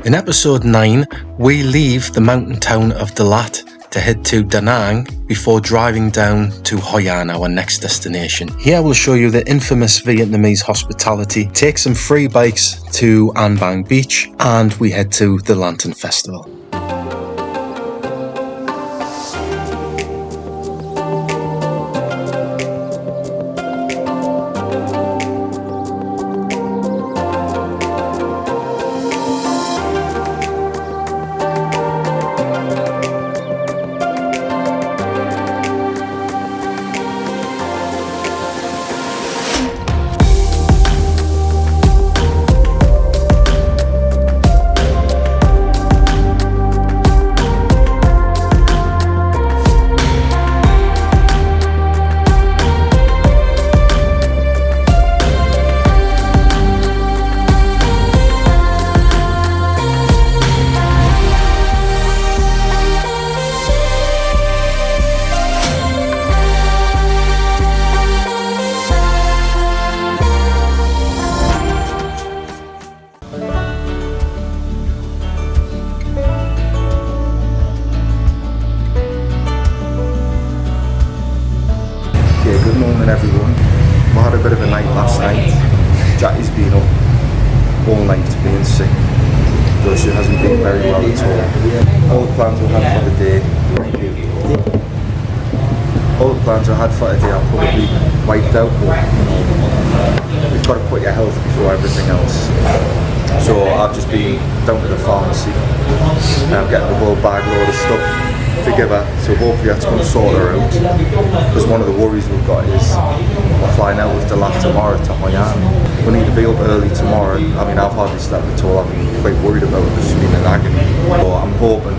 In episode 9, we leave the mountain town of Dalat to head to Da Nang before driving down to Hoi An, our next destination. Here we'll show you the infamous Vietnamese hospitality, take some free bikes to An Bang Beach, and we head to the Lantern Festival. Good morning everyone. We had a bit of a night last night. Jacqui's been up all night being sick, though she hasn't been very well at all. All the plans we had for the day are probably wiped out, but we've got to put your health before everything else. So I've just been down to the pharmacy and I'm getting a whole bag load of stuff together, so hopefully that's going to sort her out, because one of the worries we've got is we're flying out with Dalat tomorrow to Hoi An. We need to be up early tomorrow. I mean, I've hardly slept at all. I've been quite worried about it, because she's been in agony. So I'm hoping,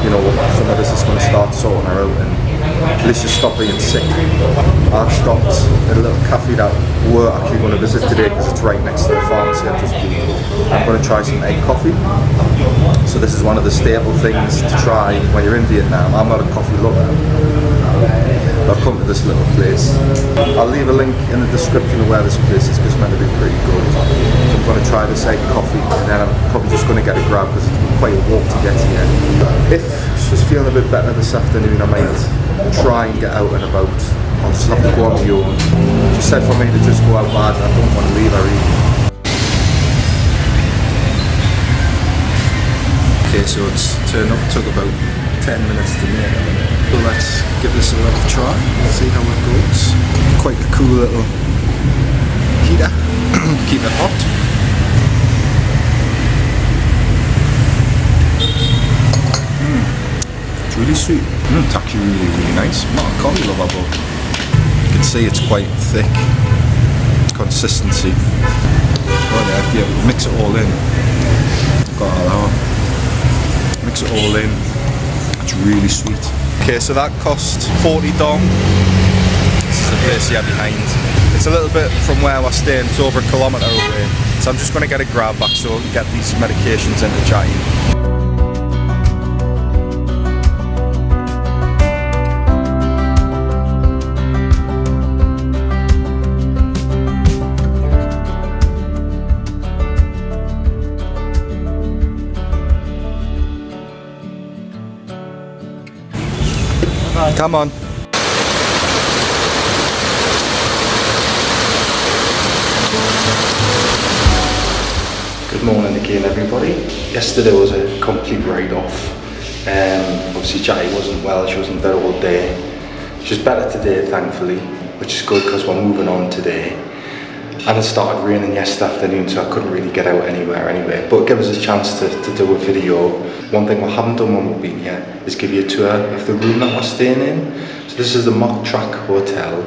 you know, some of this is going to start sorting her out and at least just stop being sick. I've stopped at a little cafe that we're actually going to visit today because it's right next to the pharmacy I've just been. I'm going to try some egg coffee. So this is one of the staple things to try when you're in Vietnam. I'm not a coffee lover, but I've come to this little place. I'll leave a link in the description of where this place is, because it's meant to be pretty good. So I'm going to try this egg coffee, and then I'm probably just going to get a grab because it's quite a walk to get here. If she's feeling a bit better this afternoon, I might try and get out and about. I'll just have to go on my own. She said for me to just go out bad, I don't want to leave her either. Okay, so it's turned up, took about 10 minutes to make it. So let's give this a little try, see how it goes. Quite a cool little heater, keep it hot. It's really sweet. It's actually really nice. I'm not a coffee lover, but you can see it's quite thick. Consistency. Oh yeah, if you mix it all in, got all that. Mix it all in, it's really sweet. Okay, so that cost 40 dong. This is the place here behind. It's a little bit from where we're staying, it's over a kilometre away. So I'm just going to get a grab back so I can get these medications into Jacqui. Come on. Good morning again everybody. Yesterday was a complete write-off. Obviously Jacqui wasn't well, she wasn't there all day. She's better today thankfully, which is good because we're moving on today. And it started raining yesterday afternoon, so I couldn't really get out anywhere anyway. But it gave us a chance to do a video. One thing we haven't done when we've been here is give you a tour of the room that we're staying in. So this is the Moc Tra Hotel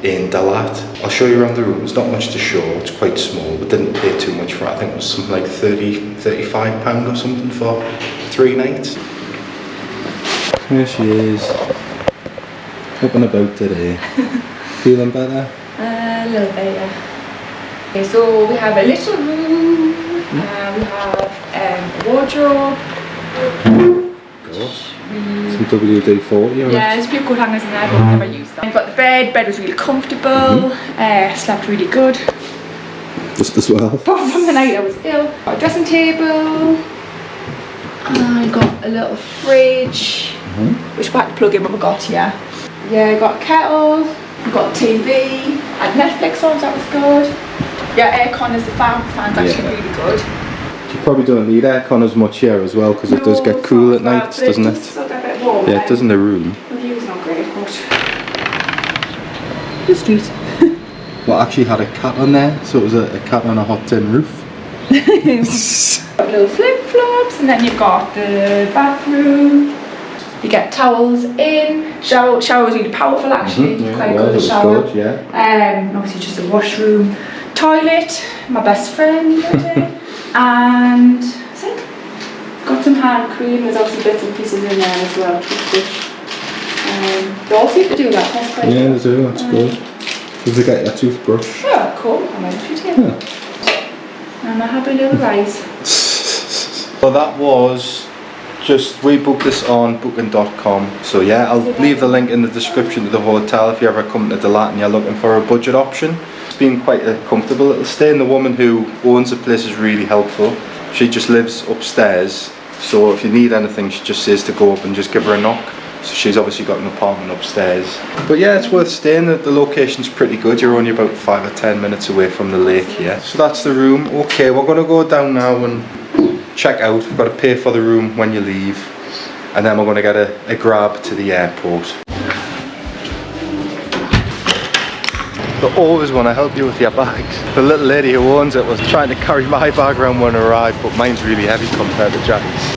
in Dalat. I'll show you around the room. There's not much to show, it's quite small. We didn't pay too much for it. I think it was something like £35 or something for 3 nights. Here she is, up and about today. Feeling better? A little bit, yeah. Okay, so we have a little room, we have a wardrobe. Some WD-40. Yeah, there's a few coat hangers in there, but I've never used them. We've got the bed. Bed was really comfortable. Slept really good. Just as well. Apart from the night I was ill. Got a dressing table. I got a little fridge, which I had to plug in when we got here. Yeah, got a kettle, got a TV, had Netflix on, so that was good. Yeah, aircon is the fan's actually really good. You probably don't need aircon as much here as well, because it does get cool at night, doesn't it? It's a bit warm. Yeah, it does in the room. The view's not great, but the street. Well, I actually had a cat on there, so it was a cat on a hot tin roof. Got little flip flops, and then you've got the bathroom. You get towels in. Shower was really powerful actually. Quite good it was shower. good, yeah. Obviously just a washroom, toilet, my best friend, and that's it. Got some hand cream. There's obviously bits and pieces in there as well. They all seem to do that. That's quite Yeah, good. they do. That's good. Did they get your toothbrush? Oh, cool. I might treat it. And a happy little rise. So that was just, we booked this on booking.com. So yeah, I'll leave the link in the description to the hotel if you ever come to Dalat and you're looking for a budget option. It's been quite a comfortable little stay, and the woman who owns the place is really helpful. She just lives upstairs, so if you need anything she just says to go up and just give her a knock. So she's obviously got an apartment upstairs. But yeah, it's worth staying. The location's pretty good. You're only about 5 or 10 minutes away from the lake here. So that's the room. Okay, we're going to go down now and check out. We've got to pay for the room when you leave. And then we're going to get a grab to the airport. They always want to help you with your bags. The little lady who owns it was trying to carry my bag around when I arrived, but mine's really heavy compared to Jacqui's.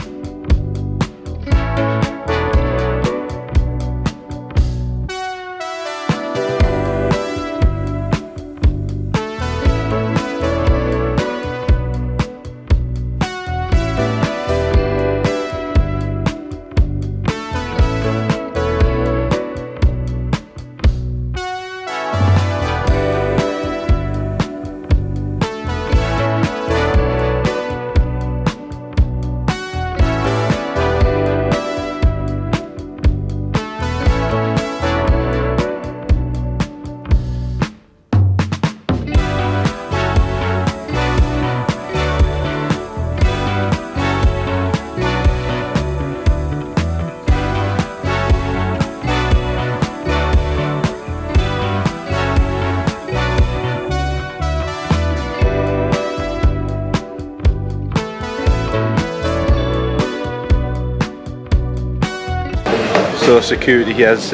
So security here is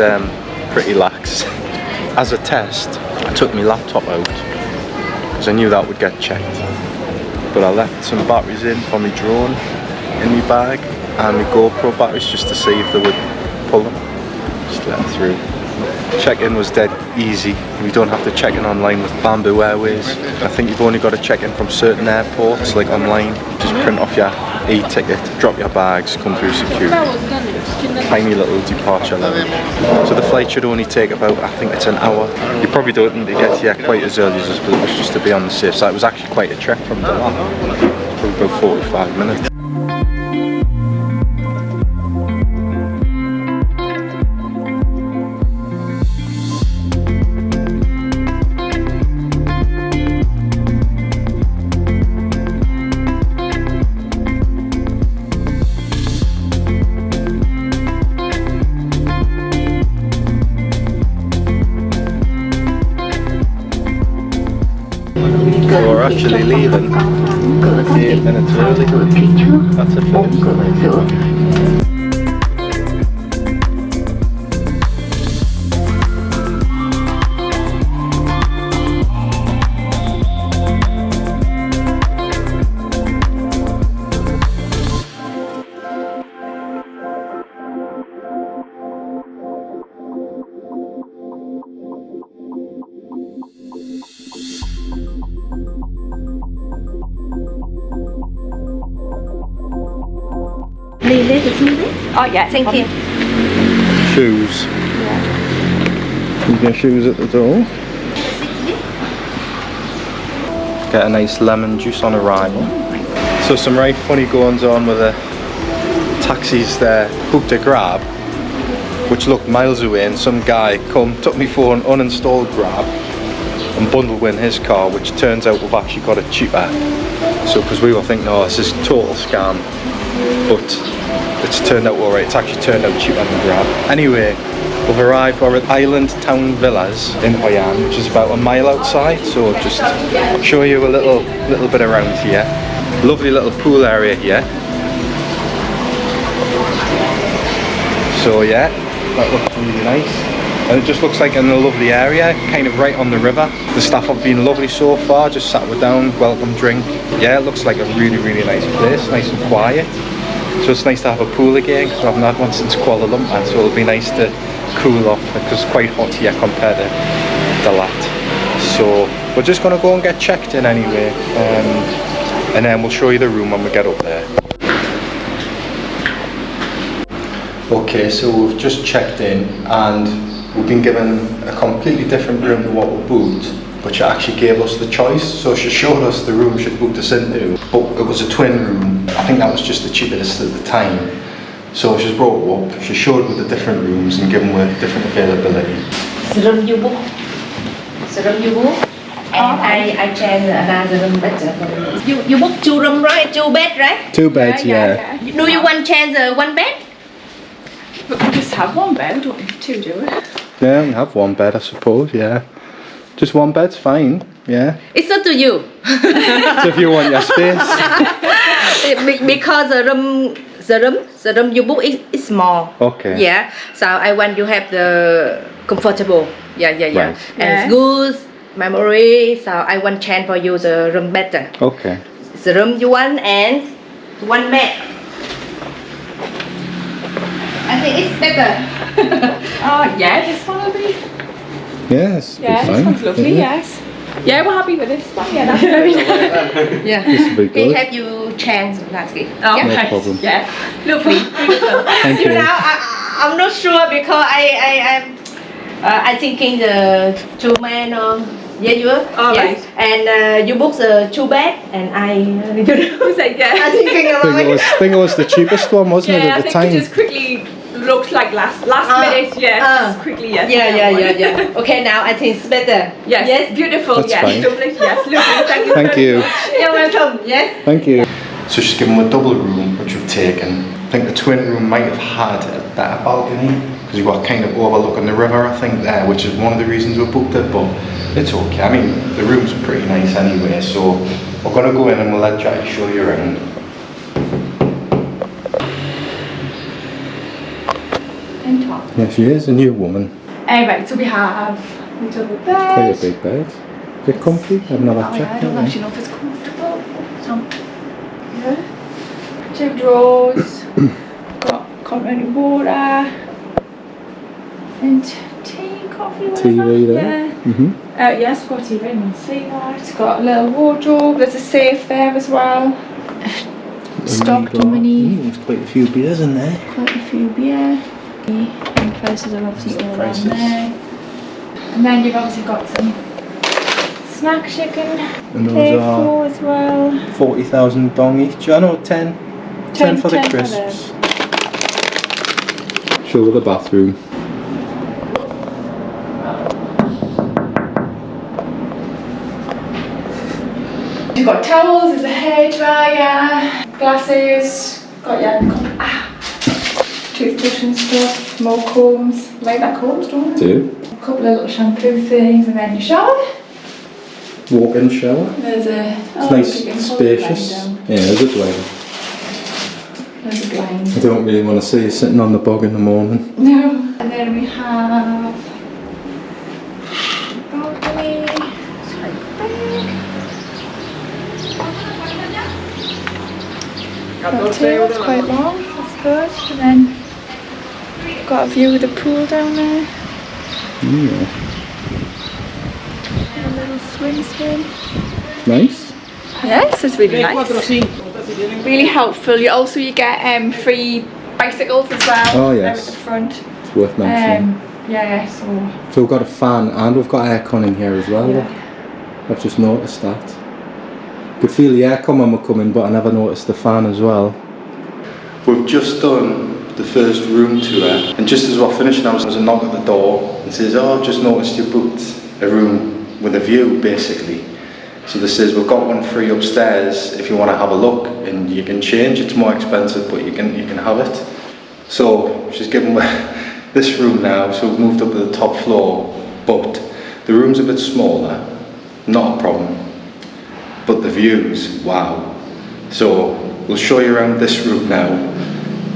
pretty lax. As a test, I took my laptop out because I knew that would get checked. But I left some batteries in for my drone in my bag and my GoPro batteries just to see if they would pull them. Just let them through. Check-in was dead easy. You don't have to check in online with Bamboo Airways. I think you've only got to check in from certain airports, like online. Just print off your e-ticket, drop your bags, come through security. Tiny little departure lounge. So the flight should only take about, I think it's an hour. You probably don't need to get here quite as early as us, but it was just to be on the safe side. It was actually quite a trek from Dalat. It's probably about 45 minutes. So we're actually leaving 8 minutes early. That's a first. Oh yeah, thank you. Shoes. Leave your shoes at the door. Get a nice lemon juice on arrival. So some right funny goings on with the taxis there. Booked a Grab, which looked miles away, and some guy took me phone, uninstalled Grab and bundled in his car, which turns out we've actually got it cheaper. So because we were thinking, oh, this is a total scam. but it's turned out alright. It's actually turned out cheaper than Grab. Anyway, we've arrived. We're at Island Town Villas in Hoi An, which is about a mile outside. So just show you a little bit around here. Lovely little pool area here. So yeah, that looks really nice. And it just looks like in a lovely area, kind of right on the river. The staff have been lovely so far, just sat us down, welcome drink. Yeah, it looks like a really nice place, nice and quiet. So it's nice to have a pool again, because we haven't had one since Kuala Lumpur, so it'll be nice to cool off, because it's quite hot here compared to Dalat. So we're just going to go and get checked in anyway, and then we'll show you the room when we get up there. Okay, so we've just checked in, and we've been given a completely different room to what we booked, but she actually gave us the choice. So she showed us the room she'd booked us into, but it was a twin room. I think that was just the cheapest at the time. So she's brought it up, she showed with the different rooms and given with different availability. The room you book. The room you book. And I change another room better for you. You book 2 rooms, right? 2 beds, right? 2 beds, yeah. Do you want change 1 bed? But we just have 1 bed, we don't need 2, do we? Yeah, we have 1 bed, I suppose, yeah. Just 1 bed's fine, yeah. It's up to you. So if you want your space. Because the room you book is small. Okay. Yeah. So I want you have the comfortable. Yeah. Right. And it's good memory. So I want change for you the room better. Okay. The room you want and 1 bed. I think it's better. Yeah, this one will be. Yes. Yeah, this one's lovely, yes. Yeah, we're happy with this one. Yeah, that's very nice. Yeah. This will be Can good. have you change lastly. Oh, No right. problem. Yeah, lovely. Thank You you. know, I'm not sure because I thinking the 2 men or you All yes. And you book the 2 bed and I you know It's like, yeah. I thinking I about think it was the cheapest one, wasn't it, Yeah, I at the think we time? just quickly looked like last minute, just quickly, yes. Yeah. Okay, now I think it's better. Yes, beautiful, That's yes, fine. lovely, yes, lovely. Thank you. Thank very you. much. You're welcome. Yes. Thank you. So she's given a double room, which we've taken. I think the twin room might have had a better balcony, because you were kind of overlooking the river, I think, there, which is one of the reasons we booked it, but it's okay. I mean, the room's pretty nice anyway, so we're going to go in and we'll let Jacqui show you around. In top. Yeah, she is a new woman. Right, so we have the double bed. Quite a big bed. Bit comfy. I've never Oh, yeah, checked I don't it. actually know if it's comfortable. So, yeah. 2 drawers. Got complimentary water. And tea, coffee, whatever. TV there. Yeah. Mm-hmm. Yes, we've got TV and we'll see that. It's got a little wardrobe. There's a safe there as well. Stocked money. There's quite a few beers in there. Quite a few beer. And prices are obviously all on there. And then you've obviously got some snack chicken. And those Cake are for as well. 40,000 dong each. I know, 10. 10 for the 10 for crisps. Show the bathroom. You've got towels, there's a hairdryer, glasses, got your toothbrush and stuff, more combs. You like that combs, don't you? Do. A couple of little shampoo things and then your shower. Walk-in shower. There's a It's nice, spacious. Yeah, there's a blind. There's a blind. I don't really want to see you sitting on the bog in the morning. No. And then we have balcony. It's quite big. Got table, it's quite long, that's good. And then got a view of the pool down there. Yeah. A little swing. Nice. Yes, it's really nice. Really helpful. You get free bicycles as well. Oh, there yes. at the front. It's worth mentioning. Yeah, so So we've got a fan and we've got aircon in here as well. Yeah. Look. I've just noticed that. Could feel the aircon when we're coming, but I never noticed the fan as well. We've just done the first room tour, and just as we're finishing, there was a knock at the door and says, "Oh, I've just noticed you booked a room with a view," basically. So this is, we've got one free upstairs if you want to have a look, and you can change. It's more expensive, but you can have it. So she's given this room now, so we've moved up to the top floor, but the room's a bit smaller, not a problem, but the views, wow. So we'll show you around this room now,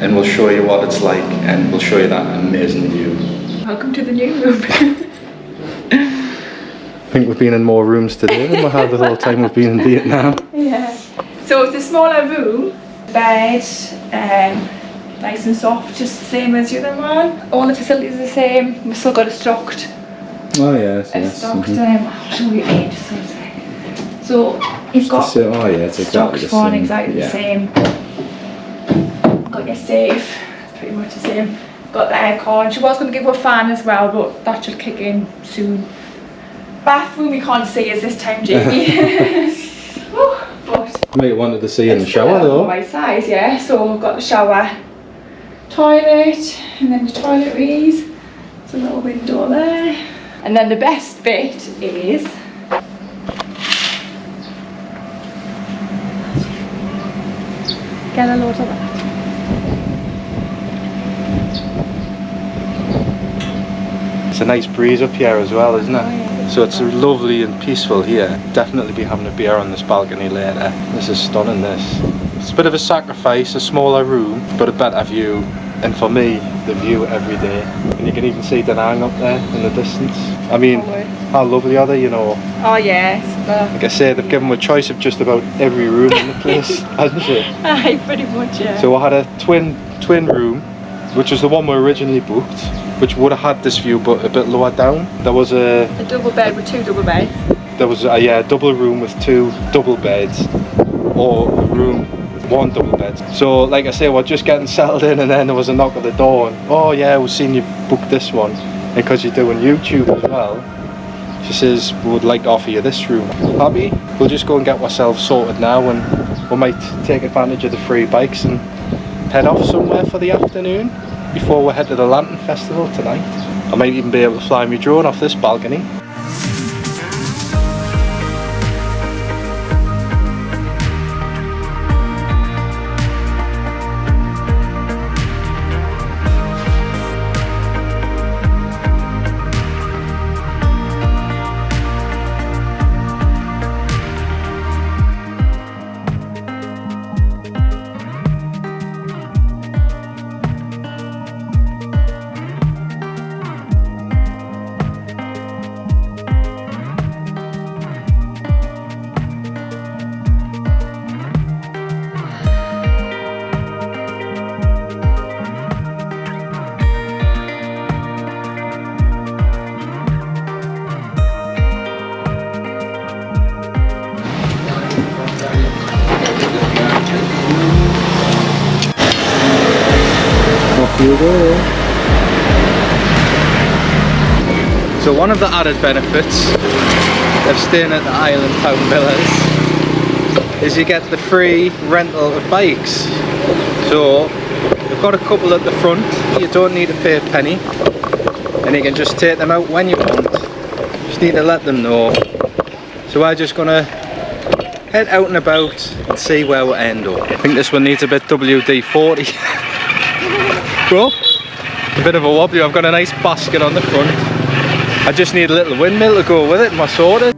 and we'll show you what it's like, and we'll show you that amazing view. Welcome to the new room. I think we've been in more rooms today than we have the whole time we've been in Vietnam. Yeah. So it's a smaller room, bed, nice and soft, just the same as the other one. All the facilities are the same. We've still got a stocked. Oh yes, A stocked. I'll show you in just a second. So you've got. Oh yeah, it's exactly the stocked one, same. exactly the same. Got your safe, pretty much the same. Got the aircon. She was going to give her a fan as well, but that should kick in soon. Bathroom you can't see is this time, Jacqui. But Might wanted to see in the shower though. My size, yeah. So we've got the shower, toilet, and then the toiletries. There's a little window there. And then the best bit is get a load of that. It's a nice breeze up here as well, isn't it? Oh, yeah. So it's lovely and peaceful here. Definitely be having a beer on this balcony later. This is stunning, this. It's a bit of a sacrifice, a smaller room, but a better view. And for me, the view every day. And you can even see Da Nang up there in the distance. I mean, how lovely are they, you know? Oh yes. Like I say, they've given me a choice of just about every room in the place, hasn't she? Aye, pretty much, yeah. So I had a twin room, which was the one we originally booked, which would have had this view but a bit lower down. There was a double bed with 2 double beds. There was a double room with 2 double beds, or a room, 1 double bed. So like I say, we're just getting settled in, and then there was a knock at the door, and oh yeah, we've seen you booked this one, and because you're doing YouTube as well, she says we would like to offer you this room. Happy? We'll just go and get ourselves sorted now, and we might take advantage of the free bikes and head off somewhere for the afternoon before we head to the Lantern Festival tonight. I might even be able to fly my drone off this balcony. So one of the added benefits of staying at the Island Town Villas is you get the free rental of bikes. So we've got a couple at the front. You don't need to pay a penny, and you can just take them out when you want. Just need to let them know. So we're just gonna head out and about and see where we end up. I think this one needs a bit WD-40. Bro, a bit of a wobbly. I've got a nice basket on the front. I just need a little windmill to go with it, and we're sorted.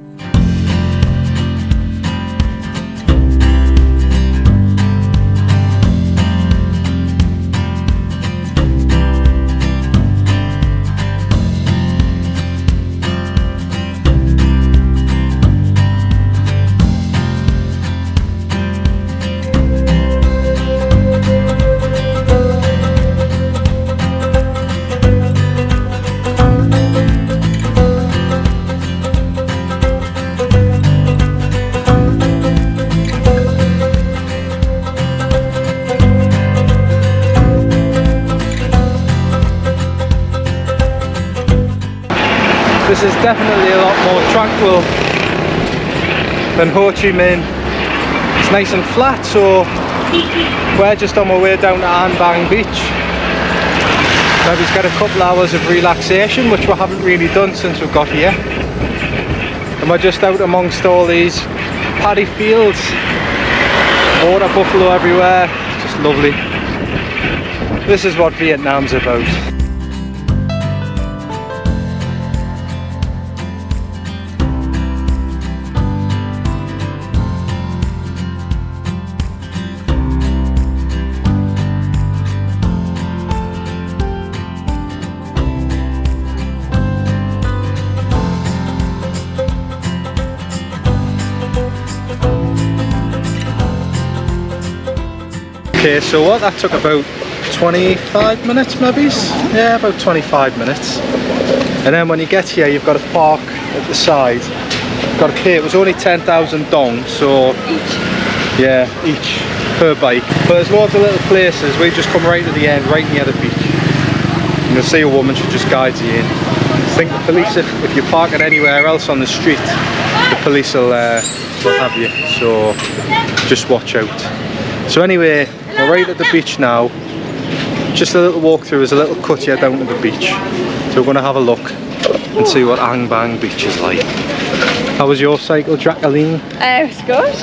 This is definitely a lot more tranquil than Ho Chi Minh. It's nice and flat, so we're just on our way down to An Bang Beach. Now we've got a couple hours of relaxation, which we haven't really done since we got here. And we're just out amongst all these paddy fields, water buffalo everywhere, it's just lovely. This is what Vietnam's about. Okay, so what, that took about 25 minutes maybe? Yeah, about 25 minutes. And then when you get here, you've got to park at the side. You've got to pay, it was only 10,000 dong, so... Yeah, each, per bike. But there's loads of little places, we just come right to the end, right near the beach. And you'll see a woman, she just guides you in. I think the police, if you're parking anywhere else on the street, the police will have you, so just watch out. So anyway, we're right at the beach now. Just a little walk through, there's a little cut here down to the beach. So we're going to have a look and see what An Bang beach is like. How was your cycle, Jacqueline? It's good.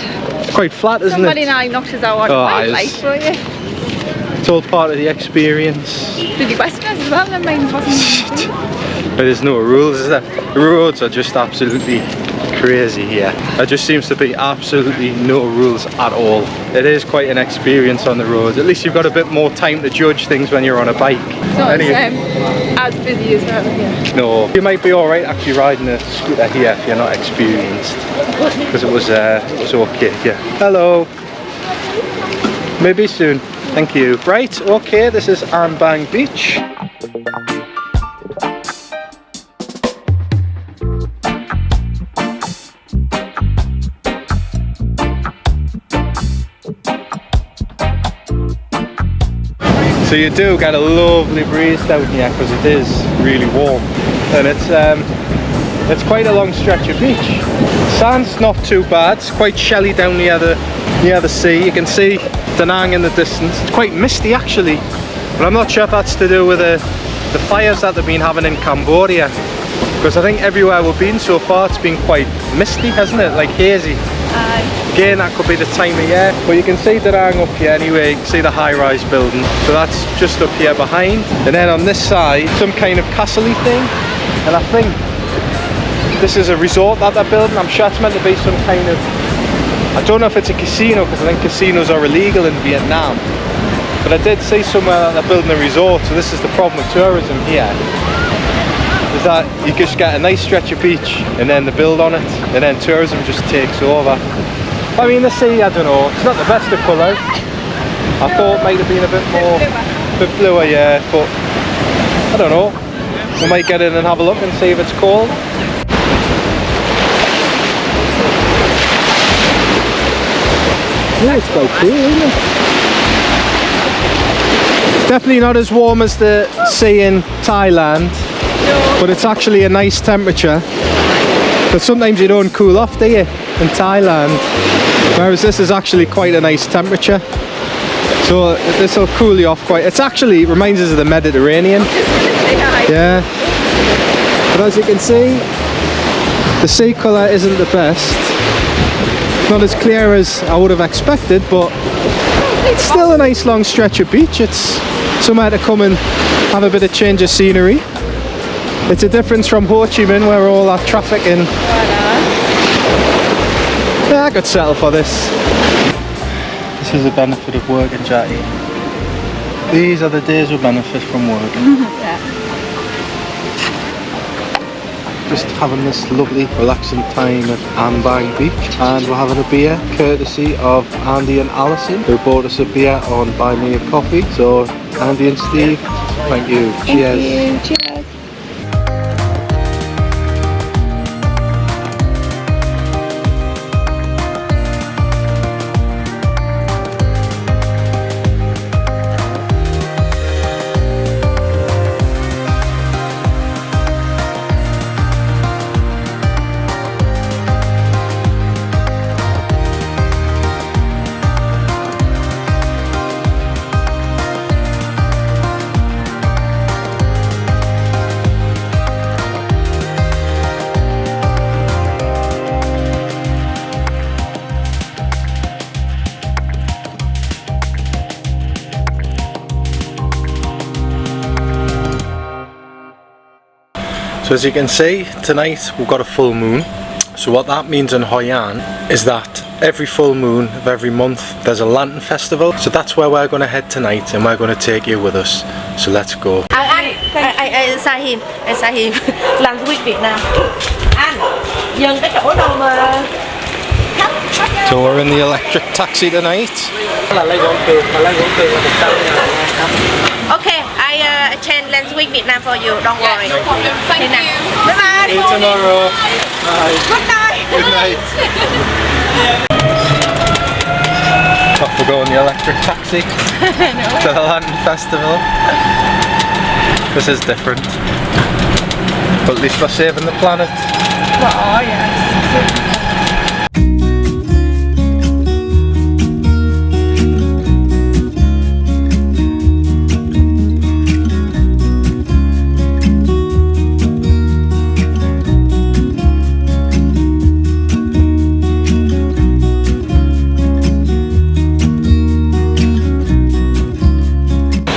It's quite flat, isn't Somebody it? now knocked us out on quite late for you. It's all part of the experience. Did you question us as well? Then mine wasn't. There's no rules, is there? The roads are just absolutely crazy here. There just seems to be absolutely no rules at all. It is quite an experience on the roads. At least you've got a bit more time to judge things when you're on a bike. It's not as busy as around here. No, you might be alright actually riding a scooter here if you're not experienced. Because it was okay, yeah. Hello. Maybe soon. Thank you. Right, okay, this is An Bang Beach. So you do get a lovely breeze down here because it is really warm, and it's quite a long stretch of beach. Sand's not too bad, it's quite shelly down near the sea. You can see Da Nang in the distance. It's quite misty actually, but I'm not sure if that's to do with the fires that they've been having in Cambodia, because I think everywhere we've been so far it's been quite misty, hasn't it? Like hazy. Again, that could be the time of year, but you can see Da Nang up here anyway. You can see the high-rise building, so that's just up here behind. And then on this side, some kind of castle-y thing, and I think this is a resort that they're building. I'm sure it's meant to be some kind of, I don't know if it's a casino, because I think casinos are illegal in Vietnam, but I did see somewhere that they're building a resort. So this is the problem with tourism here, is that you just get a nice stretch of beach and then they build on it, and then tourism just takes over. I mean, the sea, I don't know, it's not the best of colours. I thought it might have been a bit bluer, yeah, but I don't know. We might get in and have a look and see if it's cold. Yeah, it's quite cool, isn't it? It's definitely not as warm as the sea in Thailand, but it's actually a nice temperature. But sometimes you don't cool off, do you, in Thailand? Whereas this is actually quite a nice temperature. So this will cool you off quite. It's actually reminds us of the Mediterranean. Yeah. But as you can see, the sea colour isn't the best. Not as clear as I would have expected, but it's still a nice long stretch of beach. It's somewhere to come and have a bit of change of scenery. It's a difference from Ho Chi Minh, where all that traffic in. Yeah, I could settle for this. This is the benefit of working, Jacqui. These are the days we benefit from working. Yeah. Just having this lovely relaxing time at An Bang Beach, and we're having a beer courtesy of Andy and Alison, who bought us a beer on Buy Me a Coffee. So Andy and Steve, thank you. Cheers. Thank you. Cheers. So as you can see, tonight we've got a full moon. So what that means in Hoi An is that every full moon of every month there's a lantern festival. So that's where we're going to head tonight, and we're going to take you with us. So let's go. Anh sai hiền làm du lịch Việt Nam. Anh dừng cái chỗ đâu mà thấp. So we're in the electric taxi tonight. Okay, I change lens week Vietnam for you. Don't worry. No problem. Thank you. Bye bye. See you tomorrow. Bye. Good night. Good night. Off we go in the electric taxi to the Lantern Festival. This is different, but at least we're saving the planet. Oh yes.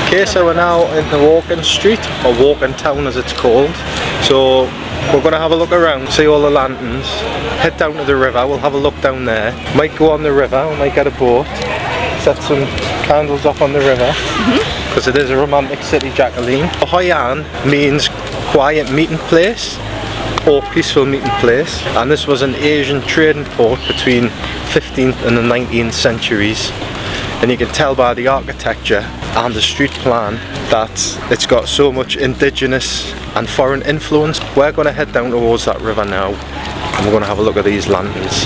Okay, so we're now in the walking street, or walking town as it's called. So we're going to have a look around, see all the lanterns, head down to the river, we'll have a look down there. Might go on the river, we might get a boat, set some candles off on the river, because it is a romantic city, Jacqui. Hoi An means quiet meeting place, or peaceful meeting place, and this was an Asian trading port between 15th and the 19th centuries. And you can tell by the architecture and the street plan that it's got so much indigenous and foreign influence. We're going to head down towards that river now, and we're going to have a look at these lanterns.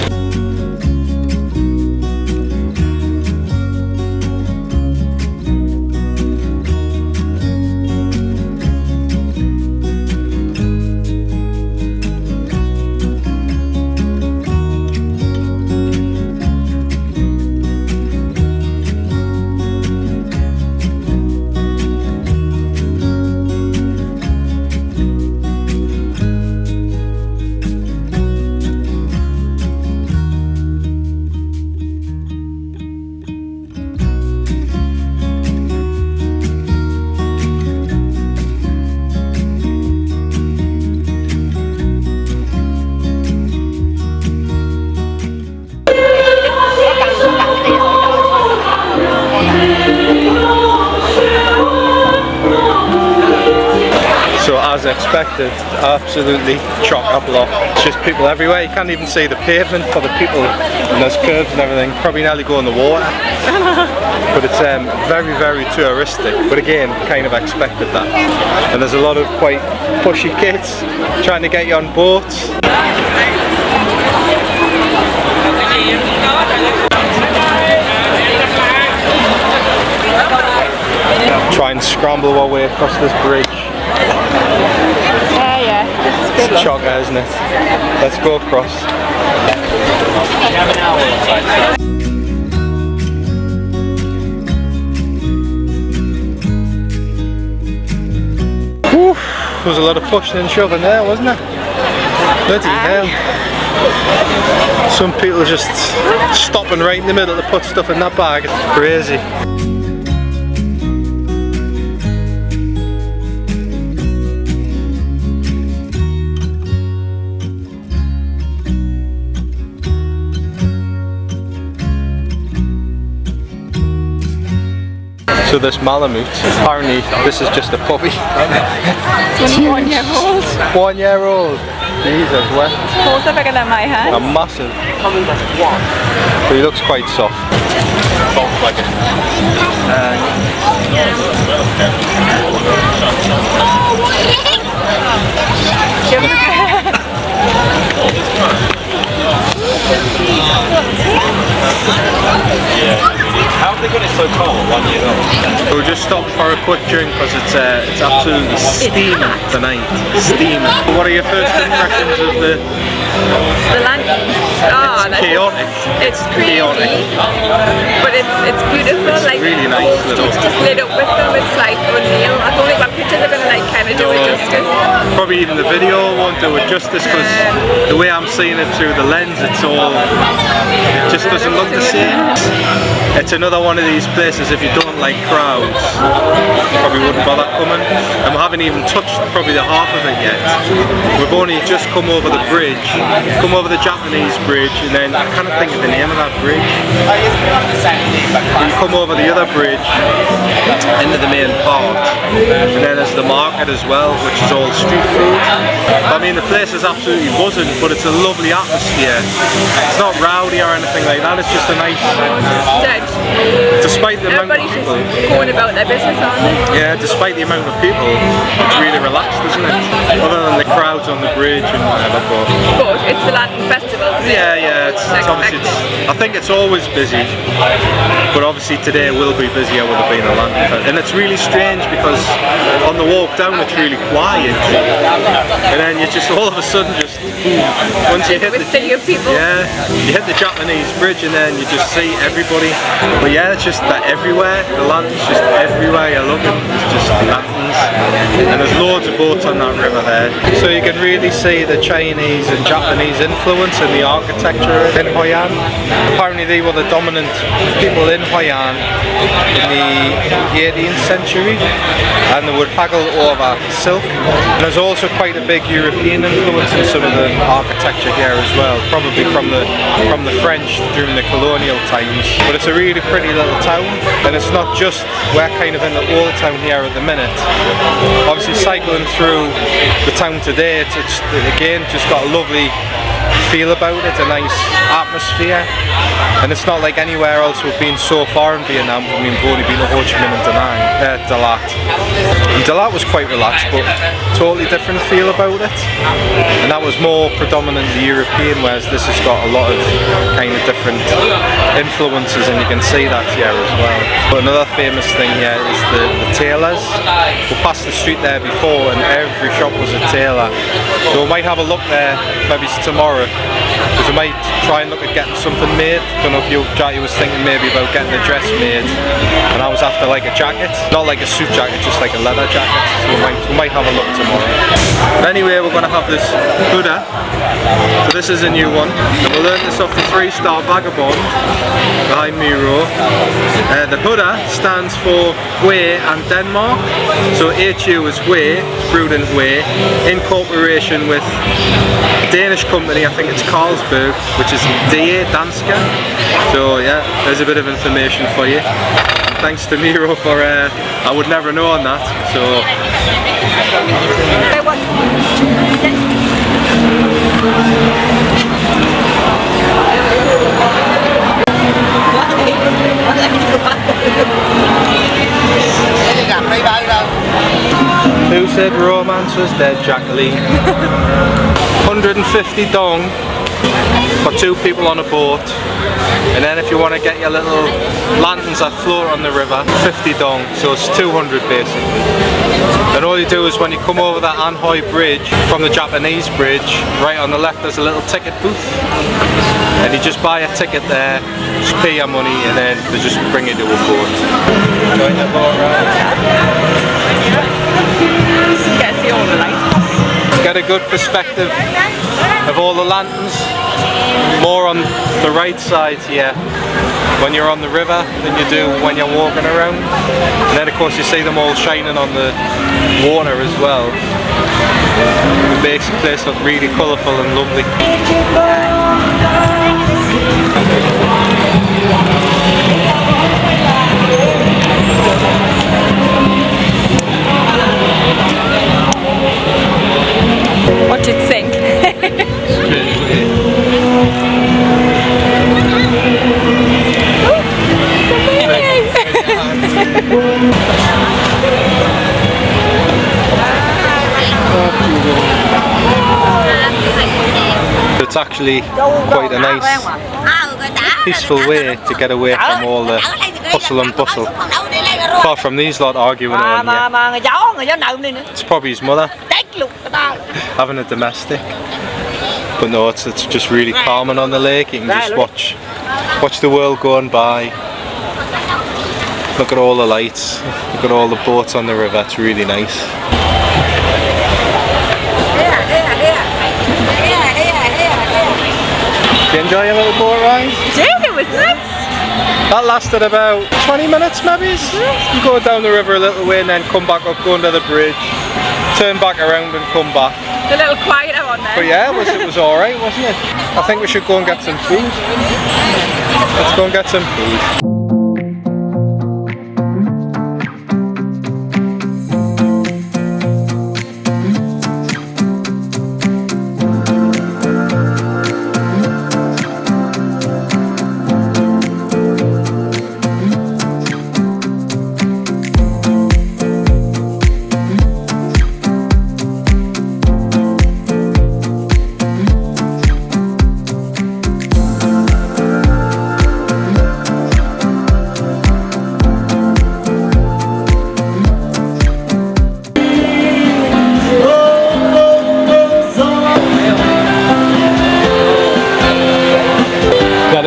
So as expected, absolutely chock-a-block. It's just people everywhere. You can't even see the pavement for the people, and there's curbs and everything. Probably nearly go in the water. But it's very, very touristic. But again, kind of expected that. And there's a lot of quite pushy kids trying to get you on boats. Try and scramble our way across this bridge. Yeah, it's good. It's chocker, isn't it? Let's go across. Whew, there was a lot of pushing and shoving there, wasn't it? Bloody hell. Some people are just stopping right in the middle to put stuff in that bag. It's crazy. So this Malamute, apparently this is just a puppy. It's 1 year old. 1 year old. Jesus, what? Paws are bigger than my hand. A massive. But he looks quite soft. How have they got it so cold, 1 year old? We'll just stop for a quick drink because it's absolutely steaming tonight. Steaming. What are your first impressions of the lanterns? Oh, It's chaotic. It's crazy, chaotic. but it's beautiful. It's like really nice little. just lit up with them. It's like unreal. I don't think my pictures are gonna like kind of do it justice. Probably even the video won't do it justice because the way I'm seeing it through the lens, it just doesn't look the same. It's another one of these these places, if you don't like crowds, you probably wouldn't bother coming. And we haven't even touched probably the half of it yet. We've only just come over the bridge, come over the Japanese bridge, and then I can't think of the name of that bridge. You come over the other bridge into the main park, and then there's the market as well, which is all street food. I mean, the place is absolutely buzzing, but it's a lovely atmosphere. It's not rowdy or anything like that, it's just a nice... Dead. Despite the amount of Everybody's people... just going about their business, aren't they? Yeah, despite the amount of people, it's really relaxed, isn't it? Other than the crowds on the bridge and whatever, But it's the Lantern Festival. yeah, it's obviously, I think it's always busy, but obviously today will be busier with it being a Lantern Festival. And it's really strange because on the walk down it's really quiet, and then you just all of a sudden just, once you hit the sea of people. Yeah, you hit the Japanese bridge and then you just see everybody. But yeah, it's just that everywhere, the lanterns just everywhere you look, it's just lanterns, and there's loads of boats on that river there. So you can really see the Chinese and Japanese influence in the architecture in Hoi An. Apparently they were the dominant people in Hoi An in the 18th century, and they would haggle over silk. And there's also quite a big European influence in some of the architecture here as well, probably from the French during the colonial times. But it's a really pretty little town, and it's not just, we're kind of in the old town here at the minute. Obviously cycling through the town today, it's again just got a lovely feel about it, a nice atmosphere, and it's not like anywhere else we've been so far in Vietnam. I mean, we've only been to Ho Chi Minh and Dalat. And Dalat was quite relaxed, but totally different feel about it, and that was more predominantly European, whereas this has got a lot of kind of different influences, and you can see that here as well. But another famous thing here is the tailors. We passed the street there before and every shop was a tailor, so we might have a look there maybe tomorrow, because we might try and look at getting something made. Don't know if Jacqui was thinking maybe about getting a dress made, and I was after like a jacket, not like a suit jacket, just like a leather jacket, so we might have a look tomorrow. But anyway, we're going to have this Buddha, so this is a new one, and we learned this off the 3-star Vagabond behind Miro. The Buddha stands for Hoi and Denmark, so HU is Hoi, it's brewed in Hoi, in cooperation with a Danish company, I think it's Carlsberg, which is DA Danska. So yeah, there's a bit of information for you. And thanks to Miro for, I would never know on that, so... Who said romance was dead, Jacqui? 150 dong for 2 people on a boat, and then if you want to get your little lanterns that float on the river, 50 dong, so it's 200 basically. And all you do is when you come over that An Hoi bridge from the Japanese bridge, right on the left there's a little ticket booth, and you just buy a ticket there, just pay your money, and then they just bring you to a boat. Enjoying the boat ride? Get to see all the lights. Get a good perspective of all the lanterns, more on the right side here when you're on the river than you do when you're walking around, and then of course you see them all shining on the water as well. It makes the place look really colourful and lovely. What did you think? It's actually quite a nice, peaceful way to get away from all the hustle and bustle. Apart from these lot arguing on here. It's probably his mother having a domestic. But no, it's just really calming on the lake. You can just watch the world going by. Look at all the lights, look at all the boats on the river, it's really nice. Did you enjoy your little boat ride? I did, it was nice. That lasted about 20 minutes maybe. You go down the river a little way and then come back up, go under the bridge, turn back around and come back. It's a little quieter on there. But yeah, it was alright, wasn't it? I think we should go and get some food. Let's go and get some food.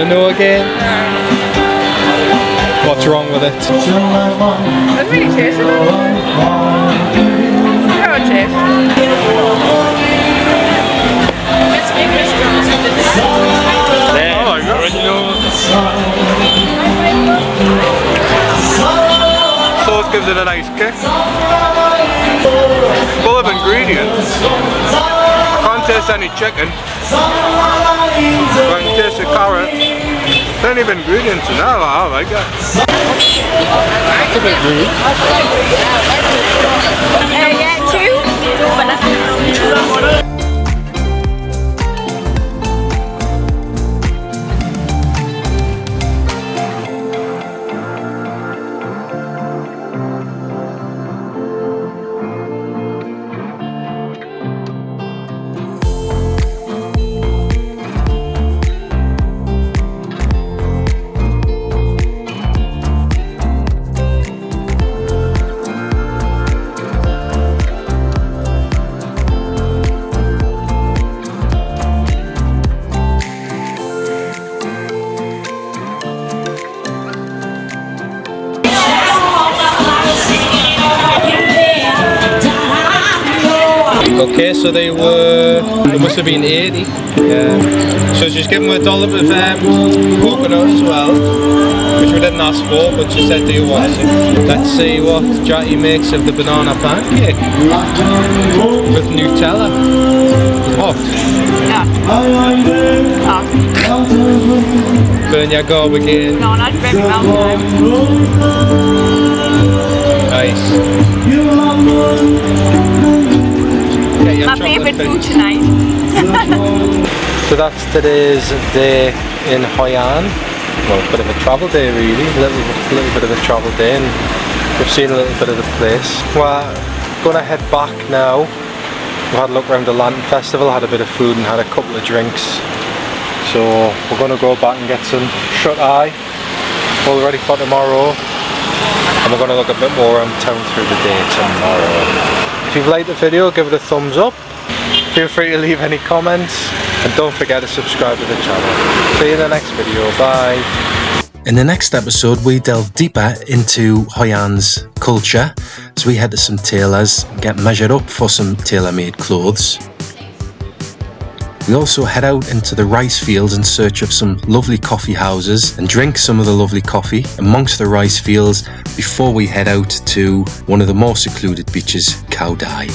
Know again? What's wrong with it? It's really tasty. How it tastes? Sauce gives it a nice kick. Full of ingredients. I can't taste any chicken. I can taste the carrot. Plenty of ingredients in that, I like it. It's a bit rude. Yeah, two. Okay, so they must have been 80. Yeah. So she's given me a dollop of coconut as well, which we didn't ask for, but she said, do you want it? Let's see what Jacqui makes of the banana pancake with Nutella. Hot. Yeah. Burn your gob again. No, not very well. Nice. My favourite food tonight. So that's today's day in Hoi An. Well, a bit of a travel day really, a little bit of a travel day, and we've seen a little bit of the place. We're gonna head back now. We had a look around the Lantern Festival, had a bit of food and had a couple of drinks. So we're gonna go back and get some shut-eye all ready for tomorrow. And we're gonna look a bit more around town through the day tomorrow. If you've liked the video, give it a thumbs up. Feel free to leave any comments. And don't forget to subscribe to the channel. See you in the next video. Bye. In the next episode, we delve deeper into Hoi An's culture as we head to some tailors and get measured up for some tailor-made clothes. We also head out into the rice fields in search of some lovely coffee houses and drink some of the lovely coffee amongst the rice fields before we head out to one of the more secluded beaches, Khao Dai.